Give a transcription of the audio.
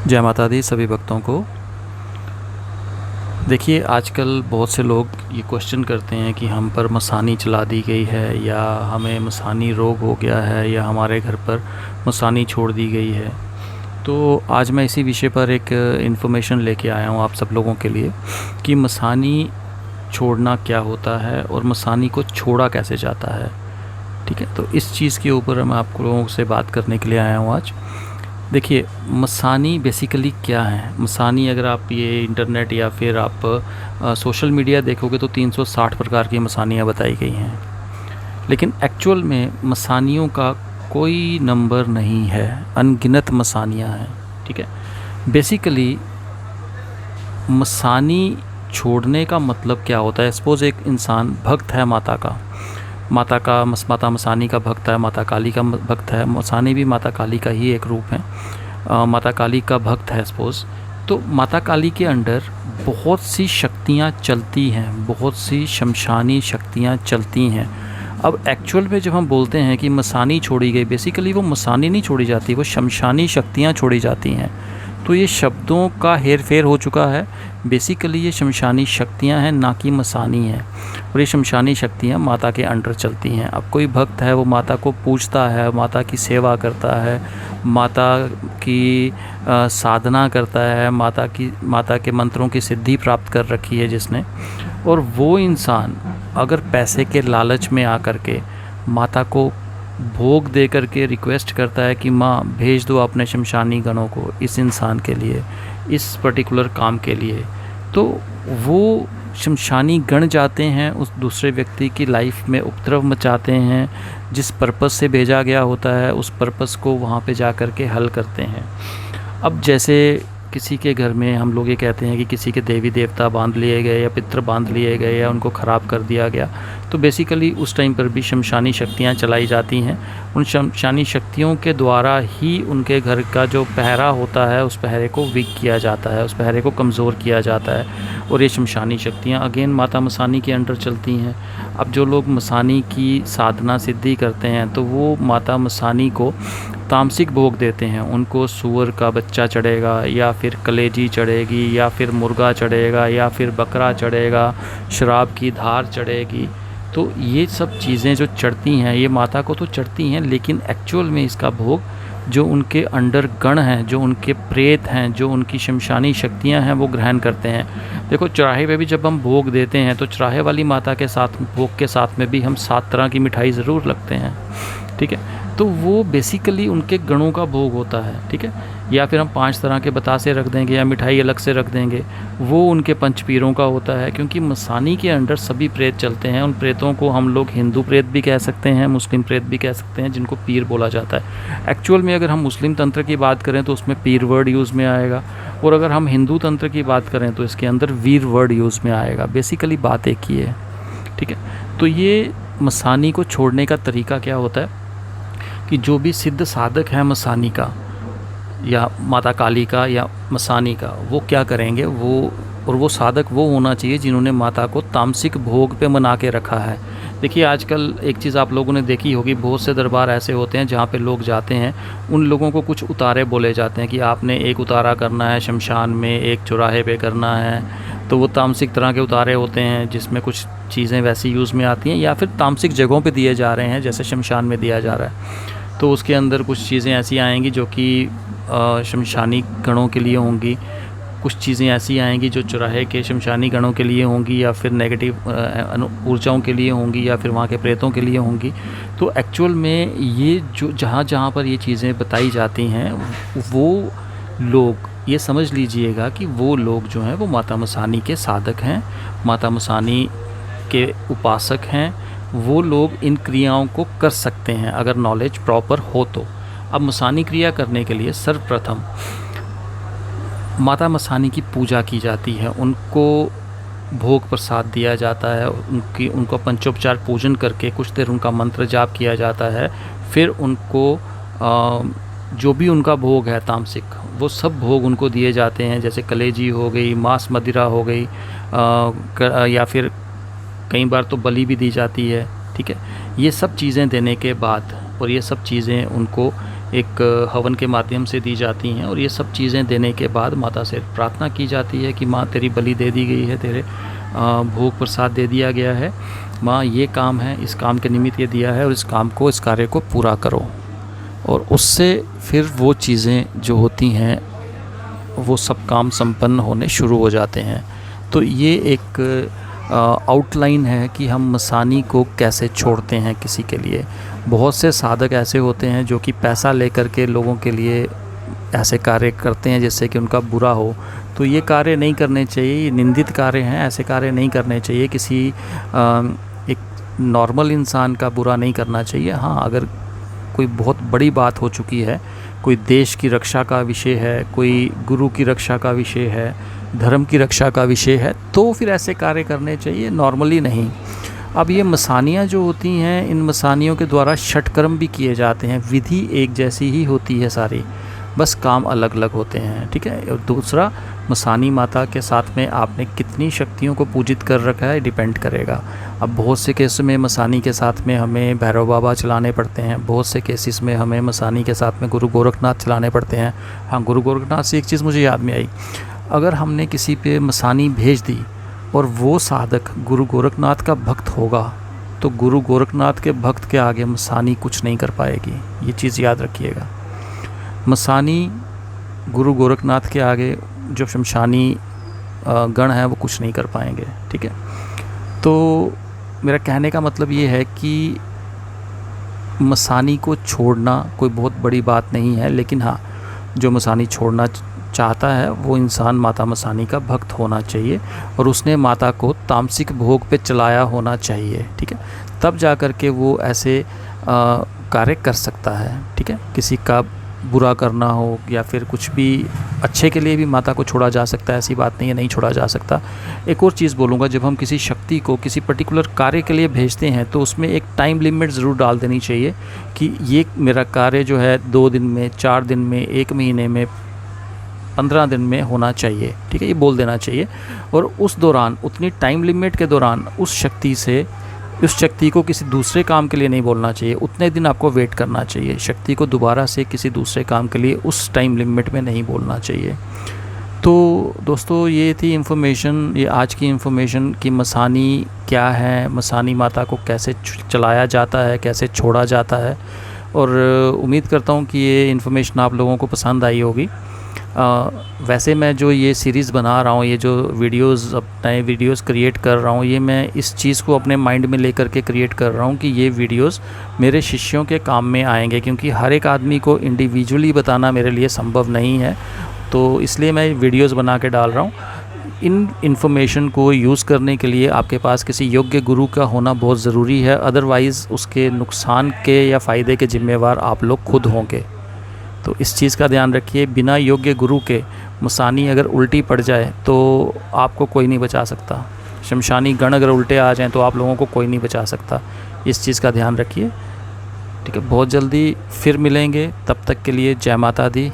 जय माता दी सभी भक्तों को। देखिए, आजकल बहुत से लोग ये क्वेश्चन करते हैं कि हम पर मसानी चला दी गई है, या हमें मसानी रोग हो गया है, या हमारे घर पर मसानी छोड़ दी गई है। तो आज मैं इसी विषय पर एक इन्फॉर्मेशन लेके आया हूँ आप सब लोगों के लिए कि मसानी छोड़ना क्या होता है और मसानी को छोड़ा कैसे जाता है। ठीक है, तो इस चीज़ के ऊपर मैं आप लोगों से बात करने के लिए आया हूँ आज। देखिए, मसानी बेसिकली क्या है। मसानी, अगर आप ये इंटरनेट या फिर आप सोशल मीडिया देखोगे तो 360 प्रकार की मसानियाँ बताई गई हैं, लेकिन एक्चुअल में मसानियों का कोई नंबर नहीं है, अनगिनत मसानियाँ हैं। ठीक है, बेसिकली मसानी छोड़ने का मतलब क्या होता है। सपोज़ एक इंसान भक्त है माता मसानी का भक्त है, माता काली का भक्त है। मसानी भी माता काली का ही एक रूप है। माता काली का भक्त है सपोज़, तो माता काली के अंडर बहुत सी शक्तियाँ चलती हैं, बहुत सी शमशानी शक्तियाँ चलती हैं। अब एक्चुअल में जब हम बोलते हैं कि मसानी छोड़ी गई, बेसिकली वो मसानी नहीं छोड़ी जाती, वो शमशानी शक्तियाँ छोड़ी जाती हैं। तो ये शब्दों का हेर फेर हो चुका है। बेसिकली ये शमशानी शक्तियाँ हैं, ना कि मसानी हैं। और ये शमशानी शक्तियाँ माता के अंडर चलती हैं। अब कोई भक्त है, वो माता को पूजता है, माता की सेवा करता है, माता की साधना करता है, माता के मंत्रों की सिद्धि प्राप्त कर रखी है जिसने। और वो इंसान अगर पैसे के लालच में आकर के माता को भोग दे करके रिक्वेस्ट करता है कि माँ भेज दो अपने शमशानी गणों को इस इंसान के लिए, इस पर्टिकुलर काम के लिए, तो वो शमशानी गण जाते हैं, उस दूसरे व्यक्ति की लाइफ में उपद्रव मचाते हैं। जिस पर्पस से भेजा गया होता है उस पर्पस को वहाँ पे जा कर के हल करते हैं। अब जैसे किसी के घर में हम लोग ये कहते हैं कि किसी के देवी देवता बांध लिए गए या पितृ बांध लिए गए या उनको ख़राब कर दिया गया, तो बेसिकली उस टाइम पर भी शमशानी शक्तियाँ चलाई जाती हैं। उन शमशानी शक्तियों के द्वारा ही उनके घर का जो पहरा होता है उस पहरे को वीक किया जाता है, उस पहरे को कमज़ोर किया जाता है। और ये शमशानी शक्तियाँ अगेन माता मसानी के अंडर चलती हैं। अब जो लोग मसानी की साधना सिद्धि करते हैं तो वो माता मसानी को तामसिक भोग देते हैं। उनको सूअर का बच्चा चढ़ेगा, या फिर कलेजी चढ़ेगी, या फिर मुर्गा चढ़ेगा, या फिर बकरा चढ़ेगा, शराब की धार चढ़ेगी। तो ये सब चीज़ें जो चढ़ती हैं ये माता को तो चढ़ती हैं, लेकिन एक्चुअल में इसका भोग जो उनके अंडर गण हैं, जो उनके प्रेत हैं, जो उनकी शमशानी शक्तियां हैं, वो ग्रहण करते हैं। देखो, चौराहे पे भी जब हम भोग देते हैं तो चौराहे वाली माता के साथ भोग के साथ में भी हम 7 तरह की मिठाई ज़रूर लगते हैं। ठीक है, तो वो बेसिकली उनके गणों का भोग होता है। ठीक है, या फिर हम 5 तरह के बतासे रख देंगे या मिठाई अलग से रख देंगे, वो उनके पंचपीरों का होता है। क्योंकि मसानी के अंडर सभी प्रेत चलते हैं। उन प्रेतों को हम लोग हिंदू प्रेत भी कह सकते हैं, मुस्लिम प्रेत भी कह सकते हैं, जिनको पीर बोला जाता है। एक्चुअल में अगर हम मुस्लिम तंत्र की बात करें तो उसमें पीर वर्ड यूज़ में आएगा, और अगर हम हिंदू तंत्र की बात करें तो इसके अंदर वीर वर्ड यूज़ में आएगा। बेसिकली बात एक ही है। ठीक है, तो ये मसानी को छोड़ने का तरीका क्या होता है कि जो भी सिद्ध साधक है मसानी का या माता काली का या मसानी का, वो क्या करेंगे, वो साधक वो होना चाहिए जिन्होंने माता को तामसिक भोग पे मना के रखा है। देखिए, आजकल एक चीज़ आप लोगों ने देखी होगी, बहुत से दरबार ऐसे होते हैं जहाँ पे लोग जाते हैं, उन लोगों को कुछ उतारे बोले जाते हैं कि आपने एक उतारा करना है शमशान में, एक चौराहे पे करना है। तो वो तामसिक तरह के उतारे होते हैं जिसमें कुछ चीज़ें वैसी यूज़ में आती हैं, या फिर तामसिक जगहों पे दिए जा रहे हैं जैसे शमशान में दिया जा रहा है। तो उसके अंदर कुछ चीज़ें ऐसी आएंगी जो कि शमशानी गणों के लिए होंगी, कुछ चीज़ें ऐसी आएंगी जो चौराहे के शमशानी गणों के लिए होंगी, या फिर नेगेटिव ऊर्जाओं के लिए होंगी, या फिर वहाँ के प्रेतों के लिए होंगी। तो एक्चुअल में ये जो जहाँ जहाँ पर ये चीज़ें बताई जाती हैं, वो लोग ये समझ लीजिएगा कि वो लोग जो हैं वो माता मसानी के साधक हैं, माता मसानी के उपासक हैं। वो लोग इन क्रियाओं को कर सकते हैं अगर नॉलेज प्रॉपर हो तो। अब मसानी क्रिया करने के लिए सर्वप्रथम माता मसानी की पूजा की जाती है, उनको भोग प्रसाद दिया जाता है, उनको पंचोपचार पूजन करके कुछ देर उनका मंत्र जाप किया जाता है। फिर उनको जो भी उनका भोग है तामसिक, वो सब भोग उनको दिए जाते हैं, जैसे कलेजी हो गई, मांस मदिरा हो गई, या फिर कई बार तो बलि भी दी जाती है। ठीक है, ये सब चीज़ें देने के बाद और ये सब चीज़ें उनको एक हवन के माध्यम से दी जाती हैं। और ये सब चीज़ें देने के बाद माता से प्रार्थना की जाती है कि माँ तेरी बलि दे दी गई है, तेरे भोग प्रसाद दे दिया गया है, माँ ये काम है, इस काम के निमित्त ये दिया है और इस काम को, इस कार्य को पूरा करो। और उससे फिर वो चीज़ें जो होती हैं वो सब काम संपन्न होने शुरू हो जाते हैं। तो ये एक आउटलाइन है कि हम मसानी को कैसे छोड़ते हैं किसी के लिए। बहुत से साधक ऐसे होते हैं जो कि पैसा लेकर के लोगों के लिए ऐसे कार्य करते हैं जिससे कि उनका बुरा हो। तो ये कार्य नहीं करने चाहिए, ये निंदित कार्य हैं, ऐसे कार्य नहीं करने चाहिए। किसी एक नॉर्मल इंसान का बुरा नहीं करना चाहिए। हाँ, अगर कोई बहुत बड़ी बात हो चुकी है, कोई देश की रक्षा का विषय है, कोई गुरु की रक्षा का विषय है, धर्म की रक्षा का विषय है, तो फिर ऐसे कार्य करने चाहिए, नॉर्मली नहीं। अब ये मसानियाँ जो होती हैं, इन मसानियों के द्वारा षटकर्म भी किए जाते हैं। विधि एक जैसी ही होती है सारी, बस काम अलग अलग होते हैं, ठीक है। और दूसरा, मसानी माता के साथ में आपने कितनी शक्तियों को पूजित कर रखा है डिपेंड करेगा। अब बहुत से केस में मसानी के साथ में हमें भैरव बाबा चलाने पड़ते हैं, बहुत से केसेस में हमें मसानी के साथ में गुरु गोरखनाथ चलाने पड़ते हैं। हाँ, गुरु गोरखनाथ से एक चीज़ मुझे याद में आई, अगर हमने किसी पे मसानी भेज दी और वो साधक गुरु गोरखनाथ का भक्त होगा तो गुरु गोरखनाथ के भक्त के आगे मसानी कुछ नहीं कर पाएगी। ये चीज़ याद रखिएगा। मसानी गुरु गोरखनाथ के आगे जो शमशानी गण है वो कुछ नहीं कर पाएंगे, ठीक है। तो मेरा कहने का मतलब ये है कि मसानी को छोड़ना कोई बहुत बड़ी बात नहीं है, लेकिन हाँ, जो मसानी छोड़ना चाहता है वो इंसान माता मसानी का भक्त होना चाहिए और उसने माता को तामसिक भोग पे चलाया होना चाहिए, ठीक है। तब जा कर के वो ऐसे कार्य कर सकता है, ठीक है। किसी का बुरा करना हो या फिर कुछ भी अच्छे के लिए भी माता को छोड़ा जा सकता है, ऐसी बात नहीं है नहीं छोड़ा जा सकता। एक और चीज़ बोलूँगा, जब हम किसी शक्ति को किसी पर्टिकुलर कार्य के लिए भेजते हैं तो उसमें एक टाइम लिमिट ज़रूर डाल देनी चाहिए कि ये मेरा कार्य जो है 2 दिन में, 4 दिन में, 1 महीने में, 15 दिन में होना चाहिए, ठीक है, ये बोल देना चाहिए। और उस दौरान, उतनी टाइम लिमिट के दौरान उस शक्ति को किसी दूसरे काम के लिए नहीं बोलना चाहिए। उतने दिन आपको वेट करना चाहिए। शक्ति को दोबारा से किसी दूसरे काम के लिए उस टाइम लिमिट में नहीं बोलना चाहिए। तो दोस्तों, ये थी इन्फॉर्मेशन, ये आज की इन्फॉर्मेशन कि मसानी क्या है, मसानी माता को कैसे चलाया जाता है, कैसे छोड़ा जाता है। और उम्मीद करता हूँ कि ये इन्फॉर्मेशन आप लोगों को पसंद आई होगी। वैसे मैं जो ये सीरीज़ बना रहा हूँ, ये जो वीडियोज़, अब नए वीडियोज़ क्रिएट कर रहा हूँ, ये मैं इस चीज़ को अपने माइंड में लेकर के क्रिएट कर रहा हूँ कि ये वीडियोज़ मेरे शिष्यों के काम में आएंगे, क्योंकि हर एक आदमी को इंडिविजुअली बताना मेरे लिए संभव नहीं है। तो इसलिए मैं वीडियोज़ बना के डाल रहा हूँ। इन इन्फॉर्मेशन को यूज़ करने के लिए आपके पास किसी योग्य गुरु का होना बहुत ज़रूरी है, अदरवाइज़ उसके नुकसान के या फ़ायदे के ज़िम्मेवार आप लोग खुद होंगे। तो इस चीज़ का ध्यान रखिए। बिना योग्य गुरु के मसानी अगर उल्टी पड़ जाए तो आपको कोई नहीं बचा सकता। शमशानी गण अगर उल्टे आ जाएं तो आप लोगों को कोई नहीं बचा सकता। इस चीज़ का ध्यान रखिए, ठीक है। बहुत जल्दी फिर मिलेंगे, तब तक के लिए जय माता दी।